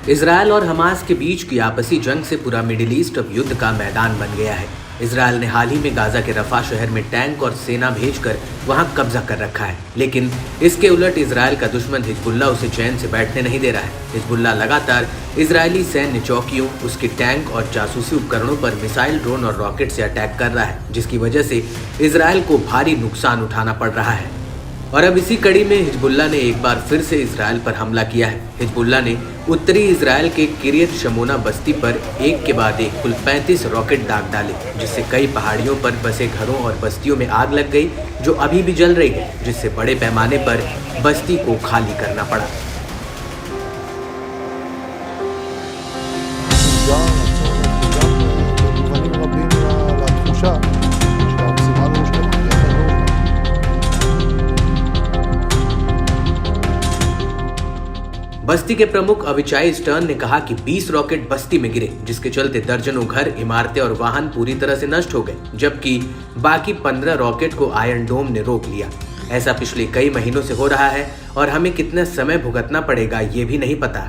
Israel और Hamas के बीच की आपसी जंग से पूरा मिडिल ईस्ट अब युद्ध का मैदान बन गया है। इजरायल ने हाल ही में गाजा के रफा शहर में टैंक और सेना भेजकर वहां कब्जा कर रखा है, लेकिन इसके उलट इजरायल का दुश्मन हिजबुल्लाह उसे चैन से बैठने नहीं दे रहा है। हिजबुल्लाह लगातार इजरायली सैन्य चौकियों, उसके टैंक और जासूसी उपकरणों पर मिसाइल, ड्रोन और रॉकेट से अटैक कर रहा है, जिसकी वजह से इजरायल को भारी नुकसान उठाना पड़ रहा है। और अब इसी कड़ी में हिजबुल्लाह ने एक बार फिर से इजरायल पर हमला किया है। हिजबुल्लाह ने उत्तरी इजरायल के किरियत शमोना बस्ती पर एक के बाद एक कुल 35 रॉकेट दाग डाले, जिससे कई पहाड़ियों पर बसे घरों और बस्तियों में आग लग गई, जो अभी भी जल रही है, जिससे बड़े पैमाने पर बस्ती को खाली करना पड़ा। बस्ती के प्रमुख अविचाई स्टर्न ने कहा कि 20 रॉकेट बस्ती में गिरे, जिसके चलते दर्जनों घर, इमारतें और वाहन पूरी तरह से नष्ट हो गए, जबकि बाकी 15 रॉकेट को आयरन डोम ने रोक लिया। ऐसा पिछले कई महीनों से हो रहा है और हमें कितना समय भुगतना पड़ेगा ये भी नहीं पता।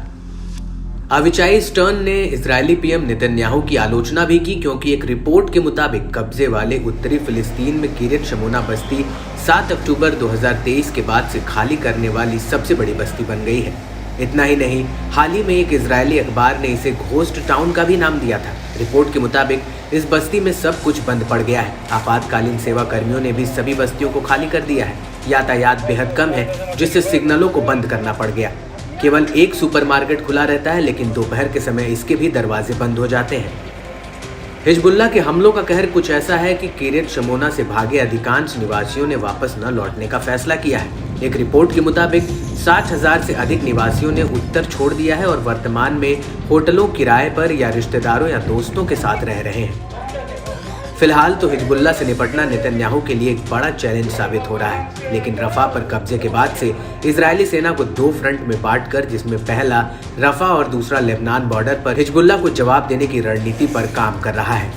अविचाई स्टर्न ने इजरायली पीएम नेतन्याहू की आलोचना भी की, क्योंकि एक रिपोर्ट के मुताबिक कब्जे वाले उत्तरी फिलिस्तीन में किरियत शमोना बस्ती 7 अक्टूबर 2023 के बाद से खाली करने वाली सबसे बड़ी बस्ती बन गई है। इतना ही नहीं, हाल ही में एक इजरायली अखबार ने इसे घोस्ट टाउन का भी नाम दिया था। रिपोर्ट के मुताबिक इस बस्ती में सब कुछ बंद पड़ गया है। आपातकालीन सेवा कर्मियों ने भी सभी बस्तियों को खाली कर दिया है। यातायात बेहद कम है, जिससे सिग्नलों को बंद करना पड़ गया। केवल एक सुपरमार्केट खुला रहता है, लेकिन दोपहर के समय इसके भी दरवाजे बंद हो जाते हैं। हिजबुल्लाह के हमलों का कहर कुछ ऐसा है कि किरियत शमोना से भागे अधिकांश निवासियों ने वापस न लौटने का फैसला किया है। एक रिपोर्ट के मुताबिक 60,000 से अधिक निवासियों ने उत्तर छोड़ दिया है और वर्तमान में होटलों, किराए पर या रिश्तेदारों या दोस्तों के साथ रह रहे हैं। फिलहाल तो हिजबुल्लाह से निपटना नेतन्याहू के लिए एक बड़ा चैलेंज साबित हो रहा है, लेकिन रफा पर कब्जे के बाद से इजरायली सेना को 2 फ्रंट में बांटकर, जिसमें पहला रफा और दूसरा लेबनान बॉर्डर पर हिजबुल्लाह को जवाब देने की रणनीति पर काम कर रहा है।